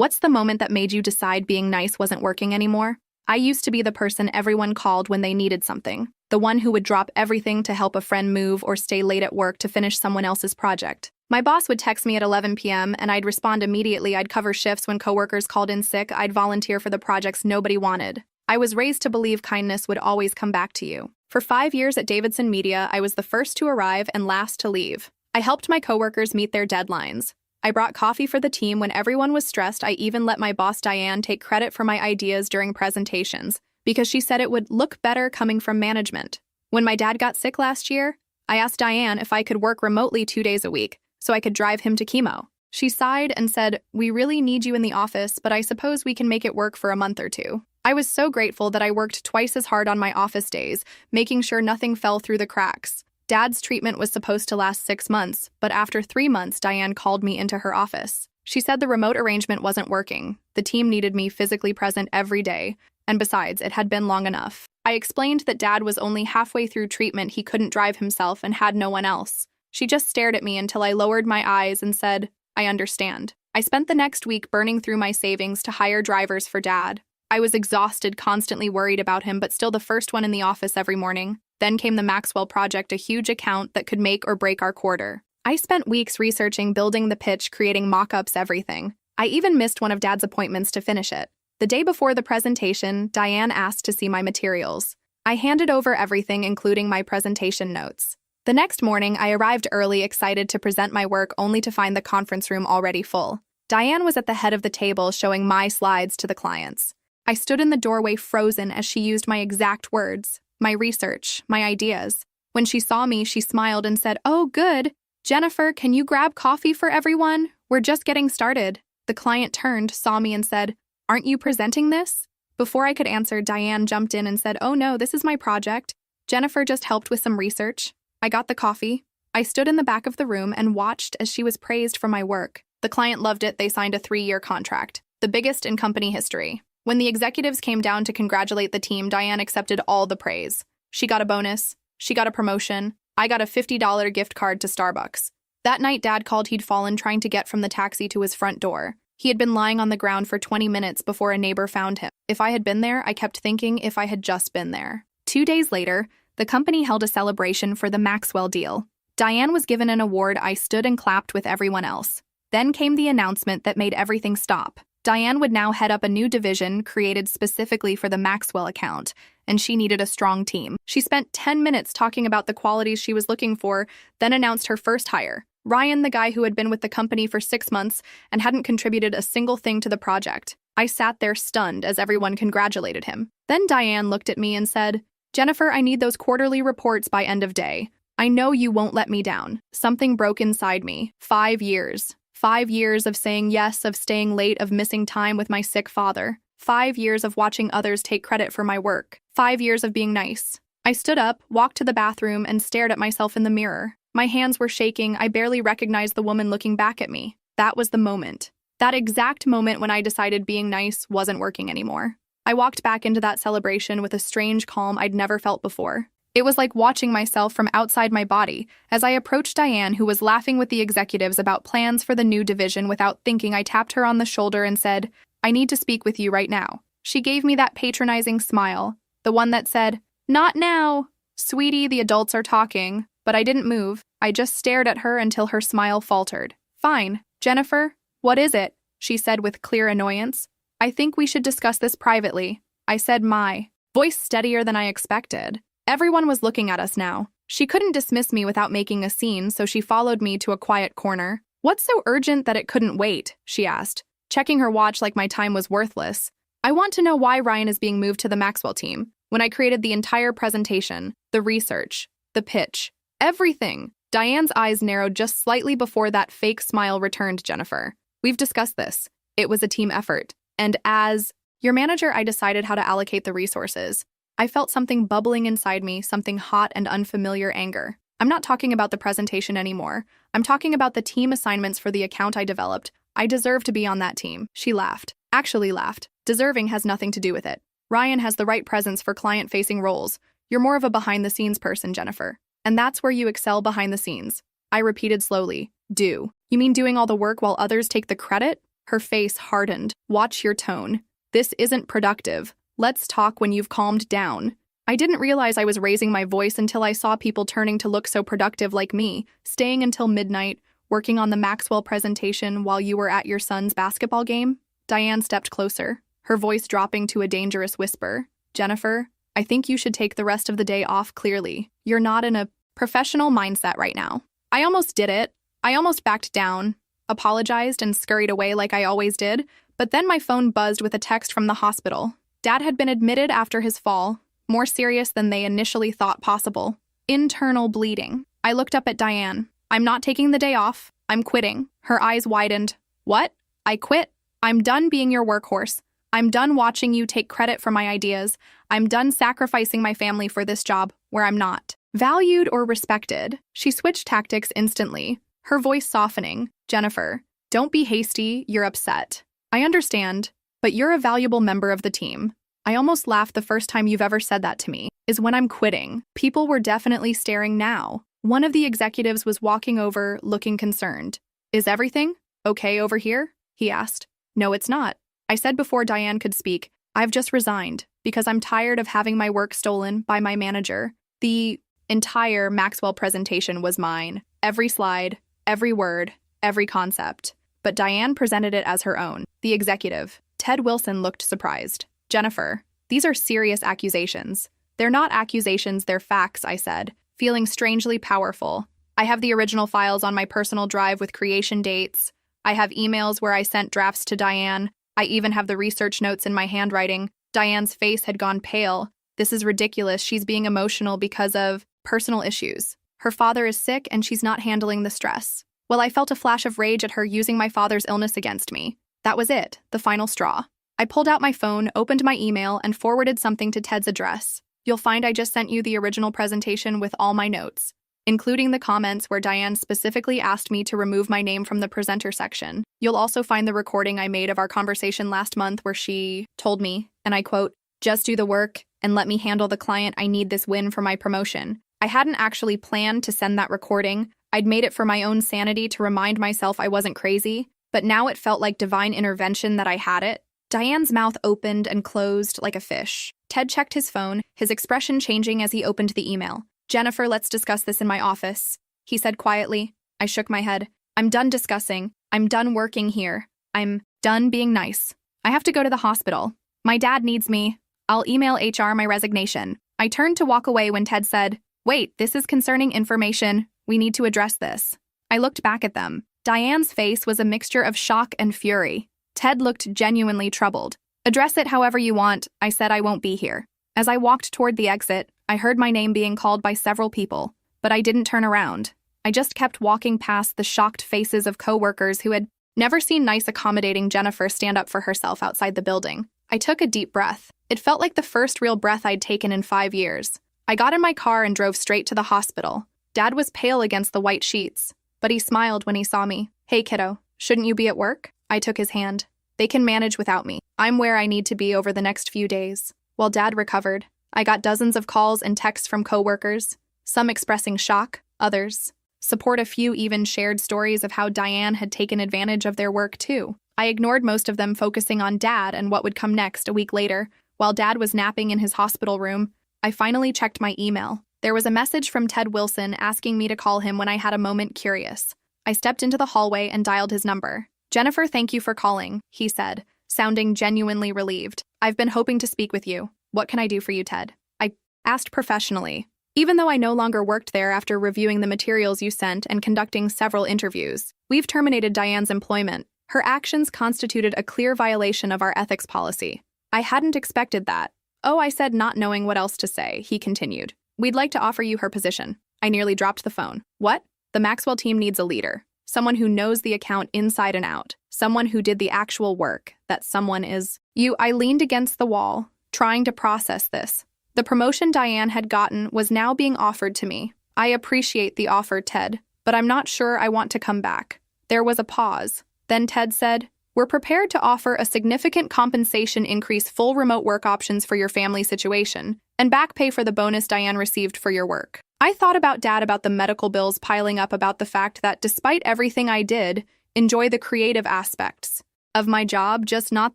What's the moment that made you decide being nice wasn't working anymore? I used to be the person everyone called when they needed something, the one who would drop everything to help a friend move or stay late at work to finish someone else's project. My boss would text me at 11 p.m. and I'd respond immediately. I'd cover shifts when coworkers called in sick. I'd volunteer for the projects nobody wanted. I was raised to believe kindness would always come back to you. For 5 years at Davidson Media, I was the first to arrive and last to leave. I helped my coworkers meet their deadlines. I brought coffee for the team when everyone was stressed. I even let my boss Diane take credit for my ideas during presentations because she said it would look better coming from management. When my dad got sick last year, I asked Diane if I could work remotely 2 days a week so I could drive him to chemo. She sighed and said, "We really need you in the office, but I suppose we can make it work for a month or two." I was so grateful that I worked twice as hard on my office days, making sure nothing fell through the cracks. Dad's treatment was supposed to last 6 months, but after 3 months, Diane called me into her office. She said the remote arrangement wasn't working. The team needed me physically present every day, and besides, it had been long enough. I explained that Dad was only halfway through treatment. He couldn't drive himself and had no one else. She just stared at me until I lowered my eyes and said, "I understand." I spent the next week burning through my savings to hire drivers for Dad. I was exhausted, constantly worried about him, but still the first one in the office every morning. Then came the Maxwell project, a huge account that could make or break our quarter. I spent weeks researching, building the pitch, creating mock-ups, everything. I even missed one of Dad's appointments to finish it. The day before the presentation, Diane asked to see my materials. I handed over everything, including my presentation notes. The next morning, I arrived early, excited to present my work, only to find the conference room already full. Diane was at the head of the table, showing my slides to the clients. I stood in the doorway frozen as she used my exact words, my research, my ideas. When she saw me, she smiled and said, "Oh, good. Jennifer, can you grab coffee for everyone? We're just getting started." The client turned, saw me, and said, "Aren't you presenting this?" Before I could answer, Diane jumped in and said, "Oh no, this is my project. Jennifer just helped with some research." I got the coffee. I stood in the back of the room and watched as she was praised for my work. The client loved it. They signed a 3-year contract, the biggest in company history. When the executives came down to congratulate the team, Diane accepted all the praise. She got a bonus. She got a promotion. I got a $50 gift card to Starbucks. That night, Dad called. He'd fallen trying to get from the taxi to his front door. He had been lying on the ground for 20 minutes before a neighbor found him. If I had been there, I kept thinking, if I had just been there. 2 days later, the company held a celebration for the Maxwell deal. Diane was given an award. I stood and clapped with everyone else. Then came the announcement that made everything stop. Diane would now head up a new division created specifically for the Maxwell account, and she needed a strong team. She spent 10 minutes talking about the qualities she was looking for, then announced her first hire, Ryan, the guy who had been with the company for 6 months and hadn't contributed a single thing to the project. I sat there stunned as everyone congratulated him. Then Diane looked at me and said, "Jennifer, I need those quarterly reports by end of day. I know you won't let me down." Something broke inside me. 5 years. 5 years of saying yes, of staying late, of missing time with my sick father. 5 years of watching others take credit for my work. 5 years of being nice. I stood up, walked to the bathroom, and stared at myself in the mirror. My hands were shaking. I barely recognized the woman looking back at me. That was the moment. That exact moment when I decided being nice wasn't working anymore. I walked back into that celebration with a strange calm I'd never felt before. It was like watching myself from outside my body. As I approached Diane, who was laughing with the executives about plans for the new division, without thinking, I tapped her on the shoulder and said, "I need to speak with you right now." She gave me that patronizing smile, the one that said, "Not now. Sweetie, the adults are talking." But I didn't move. I just stared at her until her smile faltered. "Fine. Jennifer, what is it?" she said with clear annoyance. "I think we should discuss this privately," I said, my voice steadier than I expected. Everyone was looking at us now. She couldn't dismiss me without making a scene, so she followed me to a quiet corner. "What's so urgent that it couldn't wait?" she asked, checking her watch like my time was worthless. "I want to know why Ryan is being moved to the Maxwell team. When I created the entire presentation, the research, the pitch, everything." Diane's eyes narrowed just slightly before that fake smile returned. "Jennifer, we've discussed this. It was a team effort. And as your manager, I decided how to allocate the resources." I felt something bubbling inside me, something hot and unfamiliar anger. "I'm not talking about the presentation anymore. I'm talking about the team assignments for the account I developed. I deserve to be on that team." She laughed. Actually laughed. "Deserving has nothing to do with it. Ryan has the right presence for client-facing roles. You're more of a behind-the-scenes person, Jennifer. And that's where you excel, behind the scenes." I repeated slowly, "Do. You mean doing all the work while others take the credit?" Her face hardened. Watch your tone. This isn't productive. Let's talk when you've calmed down. I didn't realize I was raising my voice until I saw people turning to look so productive like me, staying until midnight, working on the Maxwell presentation while you were at your son's basketball game. Diane stepped closer, her voice dropping to a dangerous whisper. Jennifer, I think you should take the rest of the day off clearly. You're not in a professional mindset right now. I almost did it. I almost backed down, apologized, and scurried away like I always did, but then my phone buzzed with a text from the hospital. Dad had been admitted after his fall, more serious than they initially thought possible. Internal bleeding. I looked up at Diane. I'm not taking the day off. I'm quitting. Her eyes widened. What? I quit? I'm done being your workhorse. I'm done watching you take credit for my ideas. I'm done sacrificing my family for this job where I'm not valued or respected. She switched tactics instantly, her voice softening. Jennifer, don't be hasty. You're upset. I understand, but you're a valuable member of the team. I almost laughed the first time you've ever said that to me, is when I'm quitting. People were definitely staring now. One of the executives was walking over, looking concerned. Is everything okay over here? He asked. No, it's not. I said before Diane could speak, I've just resigned because I'm tired of having my work stolen by my manager. The entire Maxwell presentation was mine. Every slide, every word, every concept. But Diane presented it as her own. The executive, Ted Wilson, looked surprised. Jennifer, these are serious accusations. They're not accusations, they're facts, I said, feeling strangely powerful. I have the original files on my personal drive with creation dates. I have emails where I sent drafts to Diane. I even have the research notes in my handwriting. Diane's face had gone pale. This is ridiculous. She's being emotional because of personal issues. Her father is sick and she's not handling the stress. Well, I felt a flash of rage at her using my father's illness against me. That was it, the final straw. I pulled out my phone, opened my email, and forwarded something to Ted's address. You'll find I just sent you the original presentation with all my notes, including the comments where Diane specifically asked me to remove my name from the presenter section. You'll also find the recording I made of our conversation last month where she told me, and I quote, just do the work and let me handle the client. I need this win for my promotion. I hadn't actually planned to send that recording. I'd made it for my own sanity to remind myself I wasn't crazy, but now it felt like divine intervention that I had it. Diane's mouth opened and closed like a fish. Ted checked his phone, his expression changing as he opened the email. Jennifer, let's discuss this in my office, he said quietly. I shook my head. I'm done discussing. I'm done working here. I'm done being nice. I have to go to the hospital. My dad needs me. I'll email HR my resignation. I turned to walk away when Ted said, wait, this is concerning information. We need to address this. I looked back at them. Diane's face was a mixture of shock and fury. Ted looked genuinely troubled. Address it however you want. I said I won't be here. As I walked toward the exit, I heard my name being called by several people, but I didn't turn around. I just kept walking past the shocked faces of coworkers who had never seen nice, accommodating Jennifer stand up for herself outside the building. I took a deep breath. It felt like the first real breath I'd taken in 5 years. I got in my car and drove straight to the hospital. Dad was pale against the white sheets, but he smiled when he saw me. Hey, kiddo, shouldn't you be at work? I took his hand. They can manage without me. I'm where I need to be over the next few days. While Dad recovered, I got dozens of calls and texts from coworkers, some expressing shock, others support. A few even shared stories of how Diane had taken advantage of their work too. I ignored most of them, focusing on Dad and what would come next. A week later, while Dad was napping in his hospital room, I finally checked my email. There was a message from Ted Wilson asking me to call him when I had a moment. Curious, I stepped into the hallway and dialed his number. Jennifer, thank you for calling, he said, sounding genuinely relieved. I've been hoping to speak with you. What can I do for you, Ted? I asked professionally. Even though I no longer worked there after reviewing the materials you sent and conducting several interviews, we've terminated Diane's employment. Her actions constituted a clear violation of our ethics policy. I hadn't expected that. Oh, I said, not knowing what else to say, he continued. We'd like to offer you her position. I nearly dropped the phone. What? The Maxwell team needs a leader. Someone who knows the account inside and out. Someone who did the actual work. That someone is you. I leaned against the wall, trying to process this. The promotion Diane had gotten was now being offered to me. I appreciate the offer, Ted, but I'm not sure I want to come back. There was a pause. Then Ted said, we're prepared to offer a significant compensation increase, full remote work options for your family situation, and back pay for the bonus Diane received for your work. I thought about Dad, about the medical bills piling up, about the fact that despite everything I did enjoy the creative aspects, of my job, just not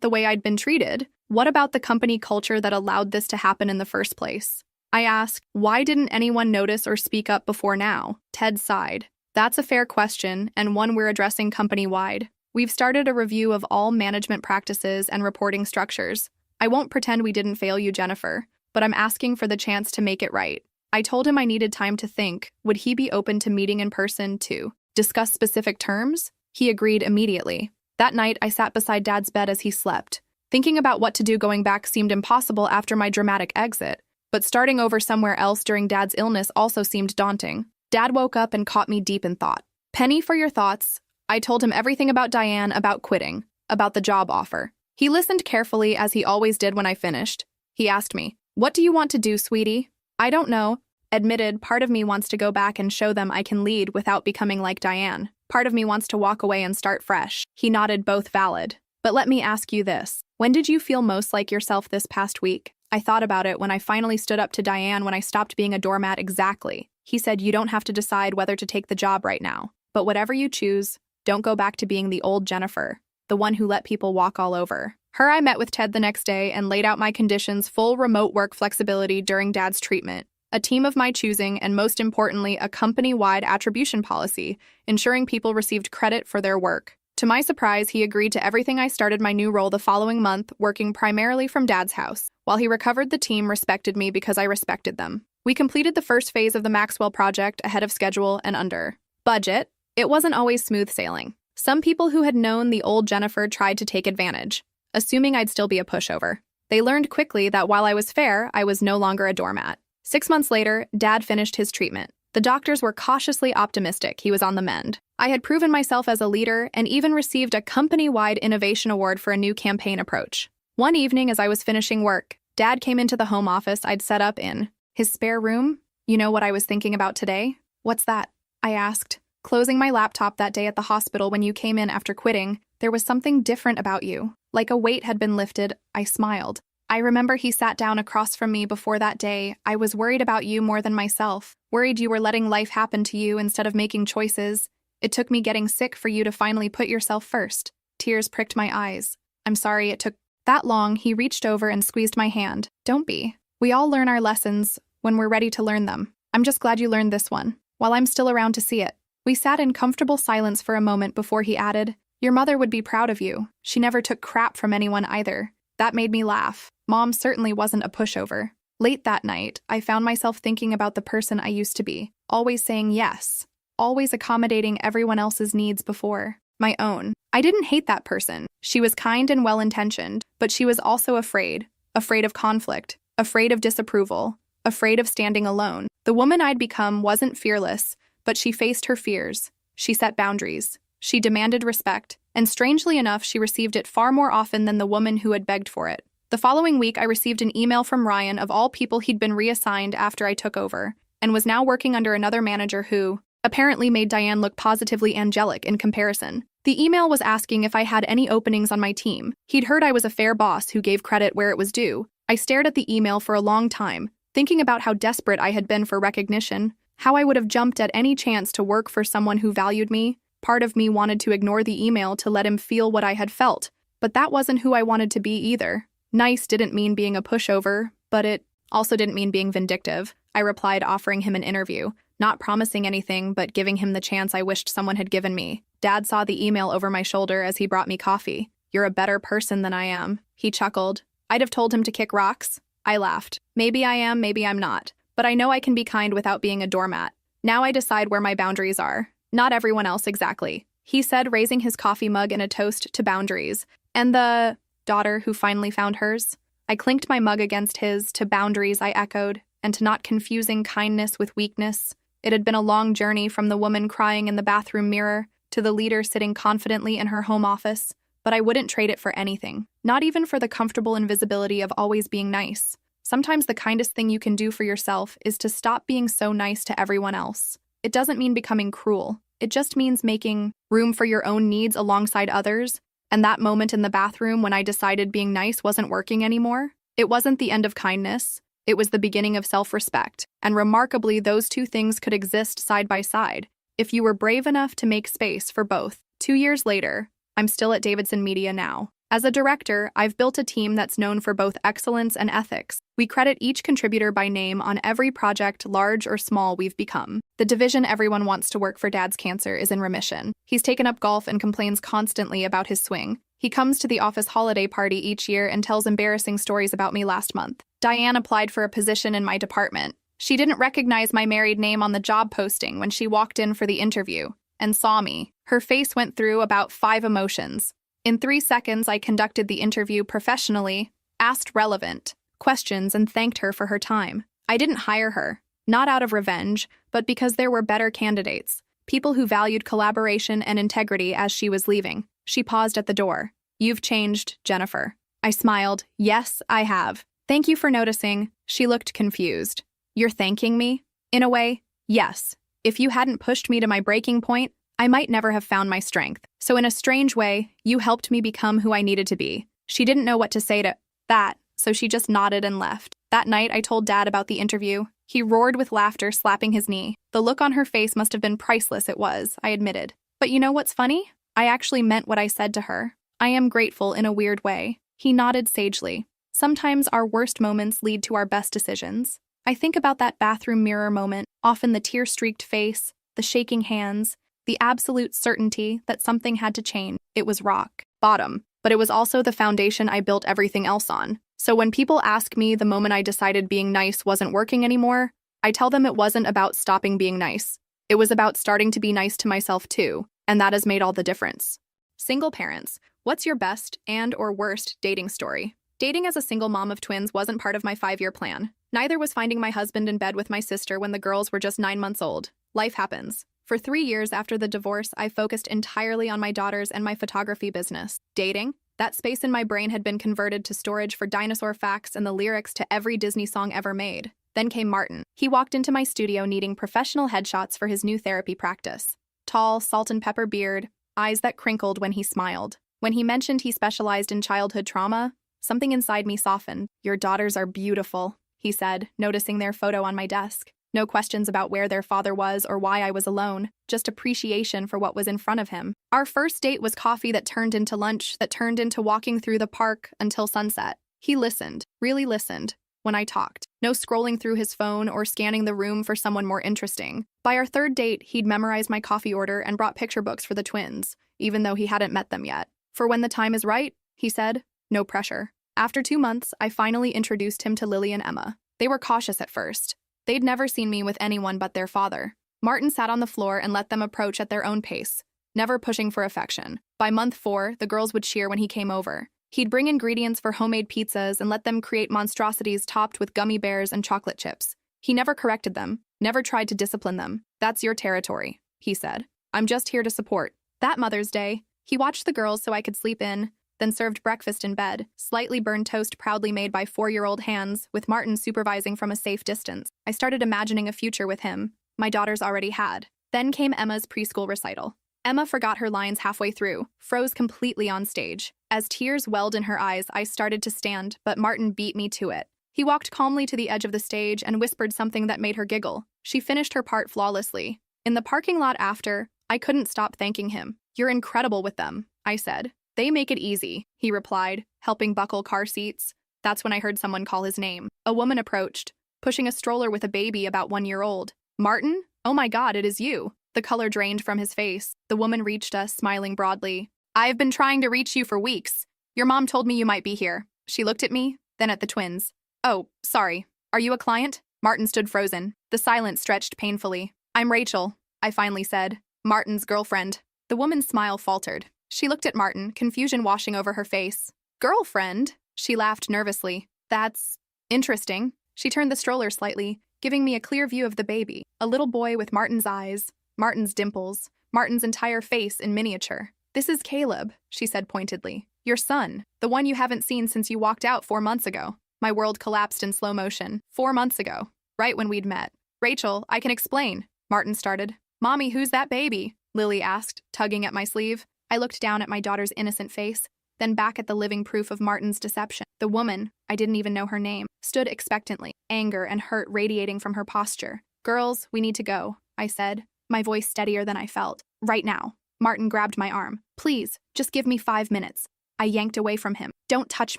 the way I'd been treated. What about the company culture that allowed this to happen in the first place? I asked, why didn't anyone notice or speak up before now? Ted sighed. That's a fair question, and one we're addressing company-wide. We've started a review of all management practices and reporting structures. I won't pretend we didn't fail you, Jennifer, but I'm asking for the chance to make it right. I told him I needed time to think. Would he be open to meeting in person to discuss specific terms? He agreed immediately. That night, I sat beside Dad's bed as he slept. Thinking about what to do going back seemed impossible after my dramatic exit, but starting over somewhere else during Dad's illness also seemed daunting. Dad woke up and caught me deep in thought. Penny, for your thoughts. I told him everything about Diane, about quitting, about the job offer. He listened carefully, as he always did when I finished. He asked me, "What do you want to do, sweetie?" "I don't know." Admitted, part of me wants to go back and show them I can lead without becoming like Diane. Part of me wants to walk away and start fresh. He nodded, both valid. But let me ask you this. When did you feel most like yourself this past week? I thought about it when I finally stood up to Diane, when I stopped being a doormat. Exactly. He said, you don't have to decide whether to take the job right now. But whatever you choose, don't go back to being the old Jennifer, the one who let people walk all over her. I met with Ted the next day and laid out my conditions: full remote work flexibility during Dad's treatment, a team of my choosing, and most importantly, a company-wide attribution policy, ensuring people received credit for their work. To my surprise, he agreed to everything. I started my new role the following month, working primarily from Dad's house. While he recovered, the team respected me because I respected them. We completed the first phase of the Maxwell project ahead of schedule and under budget. It wasn't always smooth sailing. Some people who had known the old Jennifer tried to take advantage, assuming I'd still be a pushover. They learned quickly that while I was fair, I was no longer a doormat. 6 months later, Dad finished his treatment. The doctors were cautiously optimistic he was on the mend. I had proven myself as a leader and even received a company-wide innovation award for a new campaign approach. One evening, as I was finishing work, Dad came into the home office I'd set up in his spare room. "You know what I was thinking about today?" "What's that?" I asked. "Closing my laptop that day at the hospital when you came in after quitting, there was something different about you. Like a weight had been lifted." I smiled. "I remember he sat down across from me before that day. I was worried about you more than myself, worried you were letting life happen to you instead of making choices. It took me getting sick for you to finally put yourself first." Tears pricked my eyes. "I'm sorry it took that long." He reached over and squeezed my hand. "Don't be. We all learn our lessons when we're ready to learn them. I'm just glad you learned this one, while I'm still around to see it." We sat in comfortable silence for a moment before he added, "Your mother would be proud of you. She never took crap from anyone either." That made me laugh. Mom certainly wasn't a pushover. Late that night, I found myself thinking about the person I used to be, always saying yes, always accommodating everyone else's needs before my own. I didn't hate that person. She was kind and well-intentioned, but she was also afraid of conflict, afraid of disapproval, afraid of standing alone. The woman I'd become wasn't fearless, but she faced her fears. She set boundaries. She demanded respect, and strangely enough, she received it far more often than the woman who had begged for it. The following week, I received an email from Ryan. Of all people, he'd been reassigned after I took over, and was now working under another manager who apparently made Diane look positively angelic in comparison. The email was asking if I had any openings on my team. He'd heard I was a fair boss who gave credit where it was due. I stared at the email for a long time, thinking about how desperate I had been for recognition, how I would have jumped at any chance to work for someone who valued me. Part of me wanted to ignore the email to let him feel what I had felt, but that wasn't who I wanted to be either. Nice didn't mean being a pushover, but it also didn't mean being vindictive. I replied, offering him an interview, not promising anything, but giving him the chance I wished someone had given me. Dad saw the email over my shoulder as he brought me coffee. "You're a better person than I am." He chuckled. I'd have told him to kick rocks. I laughed. Maybe I am, maybe I'm not. But I know I can be kind without being a doormat. Now I decide where my boundaries are. Not everyone else exactly. He said, raising his coffee mug in a toast to boundaries. "And the daughter who finally found hers?" I clinked my mug against his. "To boundaries," I echoed, and to not confusing kindness with weakness. It had been a long journey from the woman crying in the bathroom mirror to the leader sitting confidently in her home office, but I wouldn't trade it for anything, not even for the comfortable invisibility of always being nice. Sometimes the kindest thing you can do for yourself is to stop being so nice to everyone else. It doesn't mean becoming cruel. It just means making room for your own needs alongside others. And that moment in the bathroom when I decided being nice wasn't working anymore, it wasn't the end of kindness. It was the beginning of self-respect. And remarkably, those two things could exist side by side if you were brave enough to make space for both. 2 years later, I'm still at Davidson Media now. As a director, I've built a team that's known for both excellence and ethics. We credit each contributor by name on every project, large or small, we've become. The division everyone wants to work for Dad's cancer is in remission. He's taken up golf and complains constantly about his swing. He comes to the office holiday party each year and tells embarrassing stories about me last month. Diane applied for a position in my department. She didn't recognize my married name on the job posting when she walked in for the interview and saw me. Her face went through about 5 emotions. In 3 seconds, I conducted the interview professionally, asked relevant questions, and thanked her for her time. I didn't hire her, not out of revenge, but because there were better candidates, people who valued collaboration and integrity as she was leaving. She paused at the door. You've changed, Jennifer. I smiled. Yes, I have. Thank you for noticing. She looked confused. You're thanking me? In a way, yes. If you hadn't pushed me to my breaking point, I might never have found my strength. So in a strange way, you helped me become who I needed to be. She didn't know what to say to that, so she just nodded and left. That night, I told Dad about the interview. He roared with laughter, slapping his knee. The look on her face must have been priceless. It was, I admitted. But you know what's funny? I actually meant what I said to her. I am grateful in a weird way. He nodded sagely. Sometimes our worst moments lead to our best decisions. I think about that bathroom mirror moment, often the tear-streaked face, the shaking hands, the absolute certainty that something had to change. It was rock bottom, but it was also the foundation I built everything else on. So when people ask me the moment I decided being nice wasn't working anymore, I tell them it wasn't about stopping being nice. It was about starting to be nice to myself too, and that has made all the difference. Single parents, what's your best and/or worst dating story? Dating as a single mom of twins wasn't part of my 5-year plan. Neither was finding my husband in bed with my sister when the girls were just 9 months old. Life happens. For 3 years after the divorce, I focused entirely on my daughters and my photography business. Dating? That space in my brain had been converted to storage for dinosaur facts and the lyrics to every Disney song ever made. Then came Martin. He walked into my studio needing professional headshots for his new therapy practice. Tall, salt and pepper beard, eyes that crinkled when he smiled. When he mentioned he specialized in childhood trauma, something inside me softened. Your daughters are beautiful, he said, noticing their photo on my desk. No questions about where their father was or why I was alone, just appreciation for what was in front of him. Our first date was coffee that turned into lunch, that turned into walking through the park until sunset. He listened, really listened, when I talked. No scrolling through his phone or scanning the room for someone more interesting. By our 3rd date, he'd memorized my coffee order and brought picture books for the twins, even though he hadn't met them yet. For when the time is right, he said, no pressure. After 2 months, I finally introduced him to Lily and Emma. They were cautious at first. They'd never seen me with anyone but their father. Martin sat on the floor and let them approach at their own pace, never pushing for affection. By month 4, the girls would cheer when he came over. He'd bring ingredients for homemade pizzas and let them create monstrosities topped with gummy bears and chocolate chips. He never corrected them, never tried to discipline them. That's your territory, he said. I'm just here to support. That Mother's Day, he watched the girls so I could sleep in, then served breakfast in bed, slightly burned toast proudly made by 4-year-old hands, with Martin supervising from a safe distance. I started imagining a future with him. My daughters already had. Then came Emma's preschool recital. Emma forgot her lines halfway through, froze completely on stage. As tears welled in her eyes, I started to stand, but Martin beat me to it. He walked calmly to the edge of the stage and whispered something that made her giggle. She finished her part flawlessly. In the parking lot after, I couldn't stop thanking him. You're incredible with them, I said. They make it easy, he replied, helping buckle car seats. That's when I heard someone call his name. A woman approached, pushing a stroller with a baby about 1 year old. Martin? Oh my God, it is you. The color drained from his face. The woman reached us, smiling broadly. I've been trying to reach you for weeks. Your mom told me you might be here. She looked at me, then at the twins. Oh, sorry. Are you a client? Martin stood frozen. The silence stretched painfully. I'm Rachel, I finally said. Martin's girlfriend. The woman's smile faltered. She looked at Martin, confusion washing over her face. Girlfriend? She laughed nervously. That's interesting. She turned the stroller slightly, giving me a clear view of the baby. A little boy with Martin's eyes, Martin's dimples, Martin's entire face in miniature. This is Caleb, she said pointedly. Your son, the one you haven't seen since you walked out 4 months ago. My world collapsed in slow motion. 4 months ago, right when we'd met. Rachel, I can explain, Martin started. Mommy, who's that baby? Lily asked, tugging at my sleeve. I looked down at my daughter's innocent face, then back at the living proof of Martin's deception. The woman, I didn't even know her name, stood expectantly, anger and hurt radiating from her posture. Girls, we need to go, I said, my voice steadier than I felt. Right now. Martin grabbed my arm. Please, just give me 5 minutes. I yanked away from him. Don't touch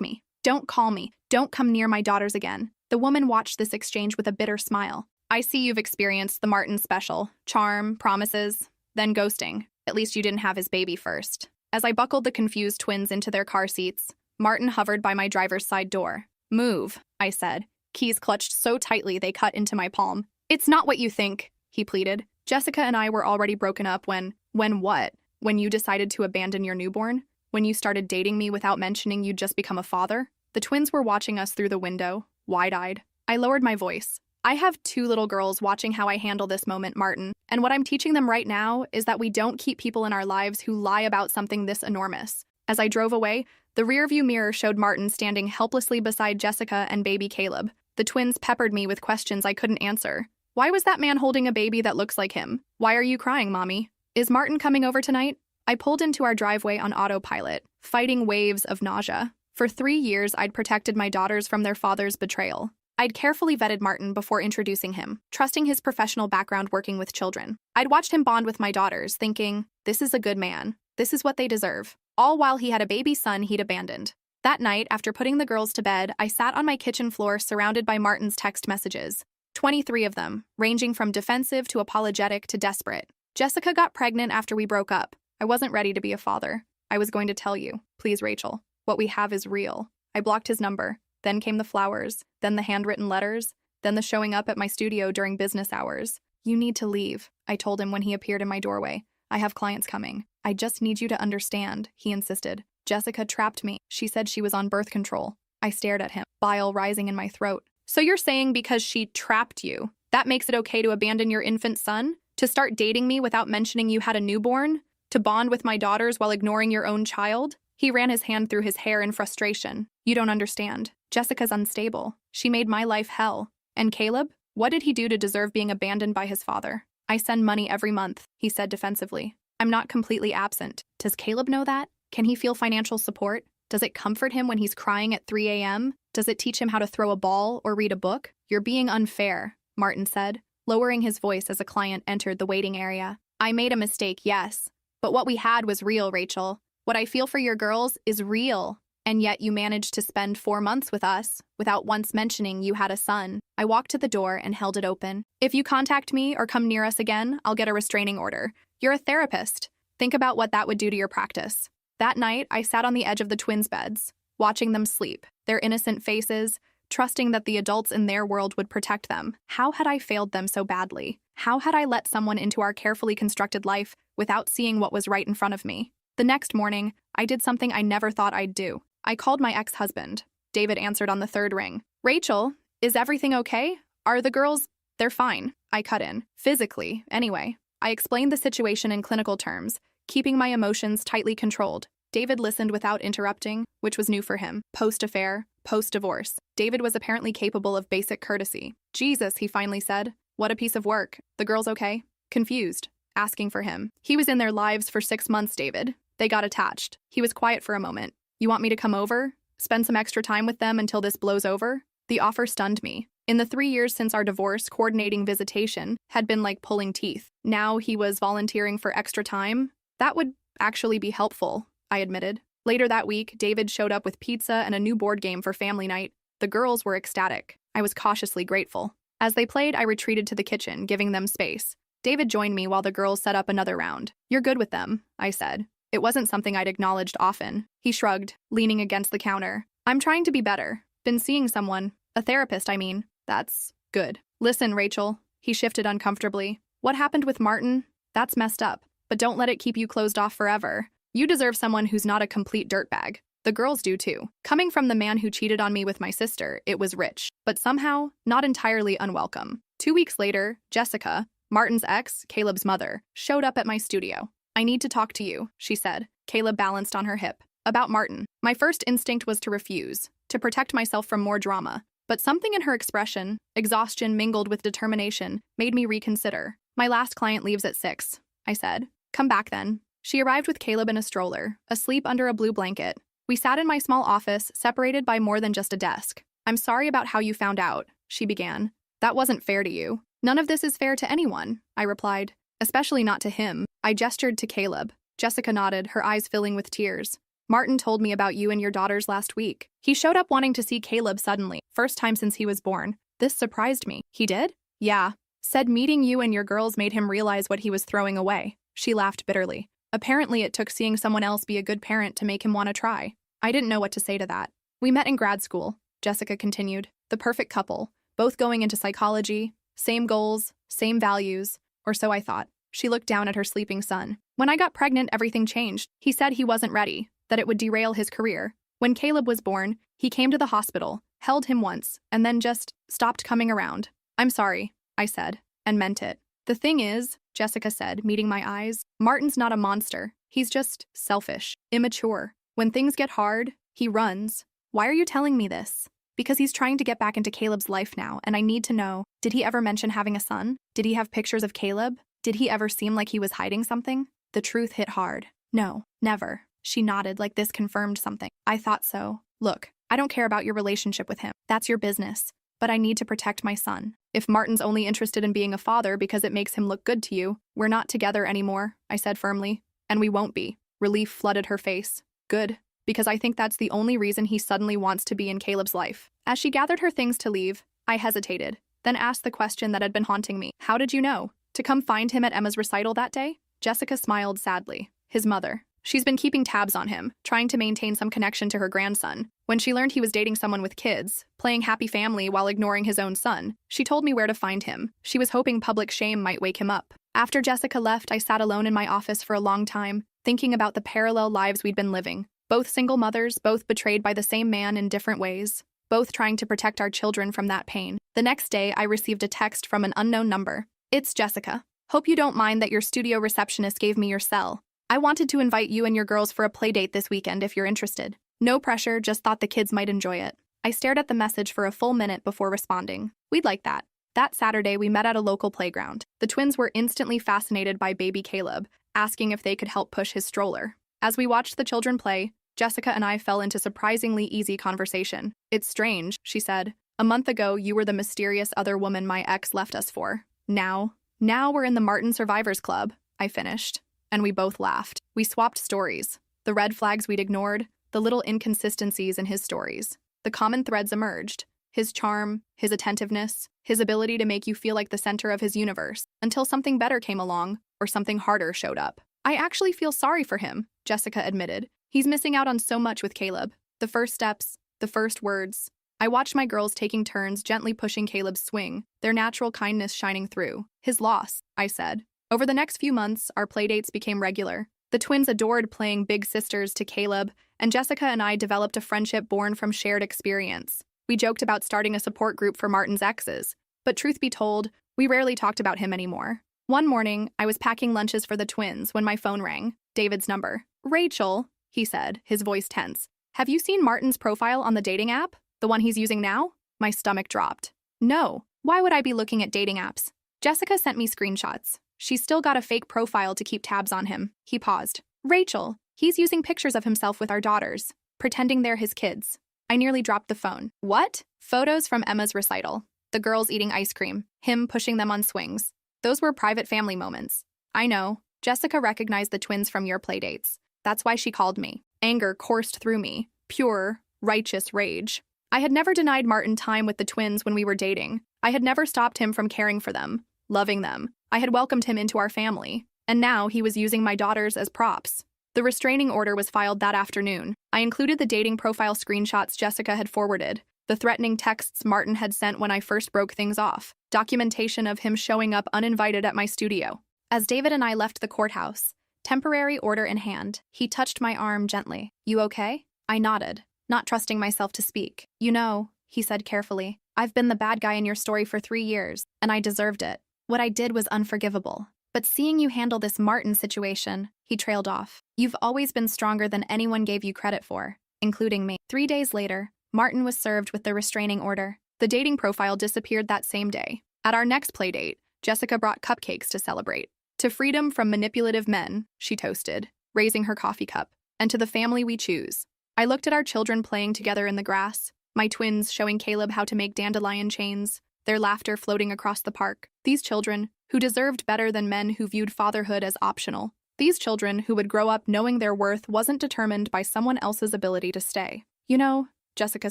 me. Don't call me. Don't come near my daughters again. The woman watched this exchange with a bitter smile. I see you've experienced the Martin special. Charm, promises, then ghosting. At least you didn't have his baby first. As I buckled the confused twins into their car seats, Martin hovered by my driver's side door. Move, I said. Keys clutched so tightly they cut into my palm. It's not what you think, he pleaded. Jessica and I were already broken up when what? When you decided to abandon your newborn? When you started dating me without mentioning you'd just become a father? The twins were watching us through the window, wide-eyed. I lowered my voice. I have 2 little girls watching how I handle this moment, Martin, and what I'm teaching them right now is that we don't keep people in our lives who lie about something this enormous. As I drove away, the rearview mirror showed Martin standing helplessly beside Jessica and baby Caleb. The twins peppered me with questions I couldn't answer. Why was that man holding a baby that looks like him? Why are you crying, Mommy? Is Martin coming over tonight? I pulled into our driveway on autopilot, fighting waves of nausea. For 3 years, I'd protected my daughters from their father's betrayal. I'd carefully vetted Martin before introducing him, trusting his professional background working with children. I'd watched him bond with my daughters, thinking, this is a good man. This is what they deserve. All while he had a baby son he'd abandoned. That night, after putting the girls to bed, I sat on my kitchen floor surrounded by Martin's text messages. 23 of them, ranging from defensive to apologetic to desperate. Jessica got pregnant after we broke up. I wasn't ready to be a father. I was going to tell you, please, Rachel, what we have is real. I blocked his number. Then came the flowers, then the handwritten letters, then the showing up at my studio during business hours. You need to leave, I told him when he appeared in my doorway. I have clients coming. I just need you to understand, he insisted. Jessica trapped me. She said she was on birth control. I stared at him, bile rising in my throat. So you're saying because she trapped you, that makes it okay to abandon your infant son? To start dating me without mentioning you had a newborn? To bond with my daughters while ignoring your own child? He ran his hand through his hair in frustration. You don't understand. Jessica's unstable. She made my life hell. And Caleb? What did he do to deserve being abandoned by his father? I send money every month, he said defensively. I'm not completely absent. Does Caleb know that? Can he feel financial support? Does it comfort him when he's crying at 3 a.m.? Does it teach him how to throw a ball or read a book? You're being unfair, Martin said, lowering his voice as a client entered the waiting area. I made a mistake, yes. But what we had was real, Rachel. What I feel for your girls is real. And yet you managed to spend 4 months with us without once mentioning you had a son. I walked to the door and held it open. If you contact me or come near us again, I'll get a restraining order. You're a therapist. Think about what that would do to your practice. That night, I sat on the edge of the twins' beds, watching them sleep, their innocent faces, trusting that the adults in their world would protect them. How had I failed them so badly? How had I let someone into our carefully constructed life without seeing what was right in front of me? The next morning, I did something I never thought I'd do. I called my ex-husband. David answered on the 3rd ring. Rachel, is everything okay? Are the girls? They're fine. I cut in. Physically, anyway. I explained the situation in clinical terms, keeping my emotions tightly controlled. David listened without interrupting, which was new for him. Post-affair, post-divorce. David was apparently capable of basic courtesy. Jesus, he finally said. What a piece of work. The girls okay? Confused. Asking for him. He was in their lives for 6 months, David. They got attached. He was quiet for a moment. You want me to come over? Spend some extra time with them until this blows over? The offer stunned me. In the 3 years since our divorce, coordinating visitation had been like pulling teeth. Now he was volunteering for extra time? That would actually be helpful, I admitted. Later that week, David showed up with pizza and a new board game for family night. The girls were ecstatic. I was cautiously grateful. As they played, I retreated to the kitchen, giving them space. David joined me while the girls set up another round. You're good with them, I said. It wasn't something I'd acknowledged often. He shrugged, leaning against the counter. I'm trying to be better. Been seeing someone. A therapist, I mean. That's good. Listen, Rachel. He shifted uncomfortably. What happened with Martin? That's messed up. But don't let it keep you closed off forever. You deserve someone who's not a complete dirtbag. The girls do too. Coming from the man who cheated on me with my sister, it was rich, but somehow not entirely unwelcome. 2 weeks later, Jessica, Martin's ex, Caleb's mother, showed up at my studio. I need to talk to you, she said. Caleb balanced on her hip. About Martin. My first instinct was to refuse, to protect myself from more drama. But something in her expression, exhaustion mingled with determination, made me reconsider. My last client leaves at 6, I said. Come back then. She arrived with Caleb in a stroller, asleep under a blue blanket. We sat in my small office, separated by more than just a desk. I'm sorry about how you found out, she began. That wasn't fair to you. None of this is fair to anyone, I replied. Especially not to him. I gestured to Caleb. Jessica nodded, her eyes filling with tears. Martin told me about you and your daughters last week. He showed up wanting to see Caleb suddenly, first time since he was born. This surprised me. He did? Yeah. Said meeting you and your girls made him realize what he was throwing away. She laughed bitterly. Apparently it took seeing someone else be a good parent to make him want to try. I didn't know what to say to that. We met in grad school, Jessica continued. The perfect couple, both going into psychology, same goals, same values, or so I thought. She looked down at her sleeping son. When I got pregnant, everything changed. He said he wasn't ready, that it would derail his career. When Caleb was born, he came to the hospital, held him once, and then just stopped coming around. I'm sorry, I said, and meant it. The thing is, Jessica said, meeting my eyes, Martin's not a monster. He's just selfish, immature. When things get hard, he runs. Why are you telling me this? Because he's trying to get back into Caleb's life now, and I need to know, did he ever mention having a son? Did he have pictures of Caleb? Did he ever seem like he was hiding something? The truth hit hard. No, never. She nodded like this confirmed something. I thought so. Look, I don't care about your relationship with him. That's your business. But I need to protect my son. If Martin's only interested in being a father because it makes him look good to you, we're not together anymore, I said firmly. And we won't be. Relief flooded her face. Good. Because I think that's the only reason he suddenly wants to be in Caleb's life. As she gathered her things to leave, I hesitated, then asked the question that had been haunting me. How did you know? To come find him at Emma's recital that day? Jessica smiled sadly. His mother. She's been keeping tabs on him, trying to maintain some connection to her grandson. When she learned he was dating someone with kids, playing happy family while ignoring his own son, she told me where to find him. She was hoping public shame might wake him up. After Jessica left, I sat alone in my office for a long time, thinking about the parallel lives we'd been living. Both single mothers, both betrayed by the same man in different ways, both trying to protect our children from that pain. The next day, I received a text from an unknown number. It's Jessica. Hope you don't mind that your studio receptionist gave me your cell. I wanted to invite you and your girls for a play date this weekend if you're interested. No pressure, just thought the kids might enjoy it. I stared at the message for a full minute before responding. We'd like that. That Saturday, we met at a local playground. The twins were instantly fascinated by baby Caleb, asking if they could help push his stroller. As we watched the children play, Jessica and I fell into surprisingly easy conversation. It's strange, she said. A month ago, you were the mysterious other woman my ex left us for. Now we're in the Martin Survivors Club, I finished. And we both laughed. We swapped stories. The red flags we'd ignored, the little inconsistencies in his stories. The common threads emerged. His charm, his attentiveness, his ability to make you feel like the center of his universe, until something better came along, or something harder showed up. I actually feel sorry for him, Jessica admitted. He's missing out on so much with Caleb. The first steps, the first words. I watched my girls taking turns gently pushing Caleb's swing, their natural kindness shining through. His loss, I said. Over the next few months, our playdates became regular. The twins adored playing big sisters to Caleb, and Jessica and I developed a friendship born from shared experience. We joked about starting a support group for Martin's exes, but truth be told, we rarely talked about him anymore. One morning, I was packing lunches for the twins when my phone rang. David's number. Rachel, he said, his voice tense. Have you seen Martin's profile on the dating app? The one he's using now? My stomach dropped. No. Why would I be looking at dating apps? Jessica sent me screenshots. She's still got a fake profile to keep tabs on him. He paused. Rachel, he's using pictures of himself with our daughters, pretending they're his kids. I nearly dropped the phone. What? Photos from Emma's recital. The girls eating ice cream, him pushing them on swings. Those were private family moments. I know. Jessica recognized the twins from your playdates. That's why she called me. Anger coursed through me. Pure, righteous rage. I had never denied Martin time with the twins when we were dating. I had never stopped him from caring for them, loving them. I had welcomed him into our family, and now he was using my daughters as props. The restraining order was filed that afternoon. I included the dating profile screenshots Jessica had forwarded, the threatening texts Martin had sent when I first broke things off, documentation of him showing up uninvited at my studio. As David and I left the courthouse, temporary order in hand, he touched my arm gently. You okay? I nodded, not trusting myself to speak. You know, he said carefully, I've been the bad guy in your story for 3 years, and I deserved it. What I did was unforgivable. But seeing you handle this Martin situation, he trailed off. You've always been stronger than anyone gave you credit for, including me. 3 days later, Martin was served with the restraining order. The dating profile disappeared that same day. At our next playdate, Jessica brought cupcakes to celebrate. To freedom from manipulative men, she toasted, raising her coffee cup, and to the family we choose. I looked at our children playing together in the grass, my twins showing Caleb how to make dandelion chains, their laughter floating across the park. These children, who deserved better than men who viewed fatherhood as optional, These children who would grow up knowing their worth wasn't determined by someone else's ability to stay. You know, Jessica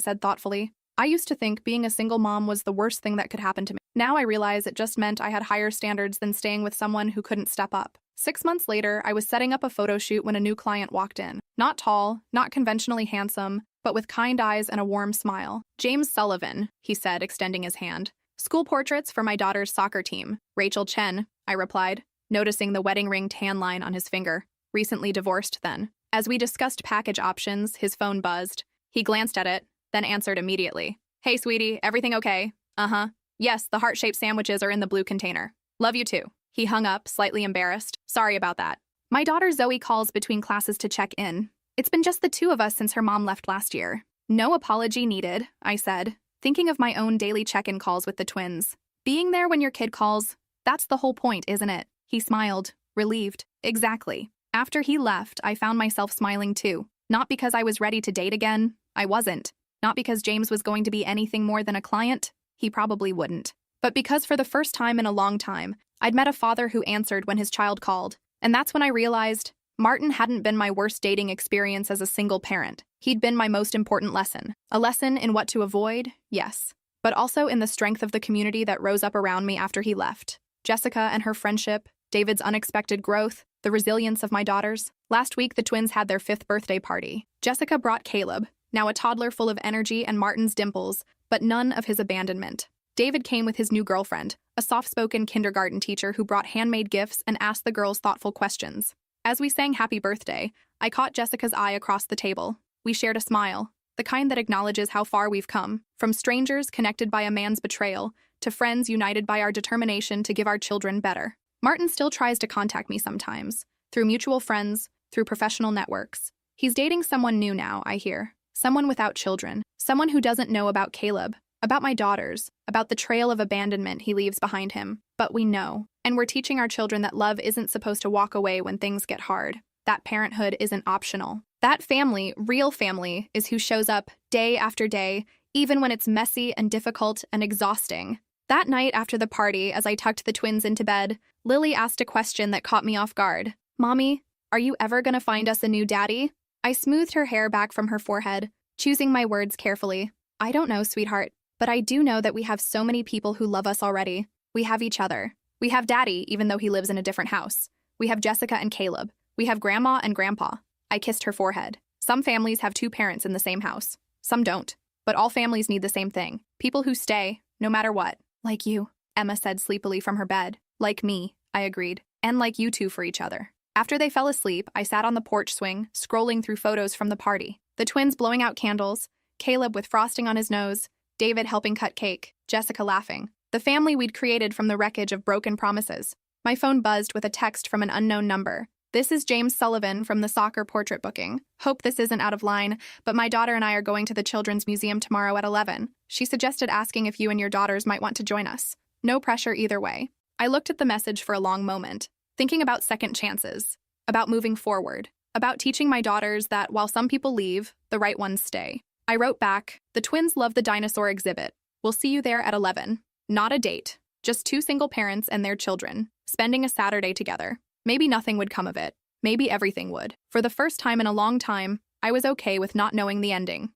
said thoughtfully, I used to think being a single mom was the worst thing that could happen to me. Now I realize it just meant I had higher standards than staying with someone who couldn't step up. 6 months later, I was setting up a photo shoot when a new client walked in. Not tall, not conventionally handsome, but with kind eyes and a warm smile. James Sullivan, he said, extending his hand. School portraits for my daughter's soccer team. Rachel Chen, I replied, noticing the wedding ring tan line on his finger. Recently divorced then. As we discussed package options, his phone buzzed. He glanced at it, then answered immediately. Hey, sweetie, everything okay? Uh-huh. Yes, the heart-shaped sandwiches are in the blue container. Love you too. He hung up, slightly embarrassed. Sorry about that. My daughter Zoe calls between classes to check in. It's been just the two of us since her mom left last year. No apology needed, I said, thinking of my own daily check-in calls with the twins. Being there when your kid calls, that's the whole point, isn't it? He smiled, relieved. Exactly. After he left, I found myself smiling too. Not because I was ready to date again. I wasn't. Not because James was going to be anything more than a client. He probably wouldn't. But because for the first time in a long time, I'd met a father who answered when his child called. And that's when I realized Martin hadn't been my worst dating experience as a single parent. He'd been my most important lesson. A lesson in what to avoid, yes, but also in the strength of the community that rose up around me after he left. Jessica and her friendship, David's unexpected growth, the resilience of my daughters. Last week, the twins had their 5th birthday party. Jessica brought Caleb, now a toddler full of energy and Martin's dimples, but none of his abandonment. David came with his new girlfriend, a soft-spoken kindergarten teacher who brought handmade gifts and asked the girls thoughtful questions. As we sang Happy Birthday, I caught Jessica's eye across the table. We shared a smile, the kind that acknowledges how far we've come, from strangers connected by a man's betrayal to friends united by our determination to give our children better. Martin still tries to contact me sometimes, through mutual friends, through professional networks. He's dating someone new now, I hear. Someone without children, someone who doesn't know about Caleb, about my daughters, about the trail of abandonment he leaves behind him. But we know, and we're teaching our children that love isn't supposed to walk away when things get hard, that parenthood isn't optional. That family, real family, is who shows up day after day, even when it's messy and difficult and exhausting. That night after the party, as I tucked the twins into bed, Lily asked a question that caught me off guard. Mommy, are you ever gonna find us a new daddy? I smoothed her hair back from her forehead, choosing my words carefully. I don't know, sweetheart, but I do know that we have so many people who love us already. We have each other. We have Daddy, even though he lives in a different house. We have Jessica and Caleb. We have Grandma and Grandpa. I kissed her forehead. Some families have 2 parents in the same house. Some don't. But all families need the same thing. People who stay, no matter what. Like you, Emma said sleepily from her bed. Like me, I agreed. And like you two for each other. After they fell asleep, I sat on the porch swing, scrolling through photos from the party. The twins blowing out candles, Caleb with frosting on his nose, David helping cut cake, Jessica laughing. The family we'd created from the wreckage of broken promises. My phone buzzed with a text from an unknown number. This is James Sullivan from the soccer portrait booking. Hope this isn't out of line, but my daughter and I are going to the Children's Museum tomorrow at 11. She suggested asking if you and your daughters might want to join us. No pressure either way. I looked at the message for a long moment, thinking about second chances, about moving forward, about teaching my daughters that while some people leave, the right ones stay. I wrote back, the twins love the dinosaur exhibit. We'll see you there at 11. Not a date, just 2 single parents and their children, spending a Saturday together. Maybe nothing would come of it. Maybe everything would. For the first time in a long time, I was okay with not knowing the ending.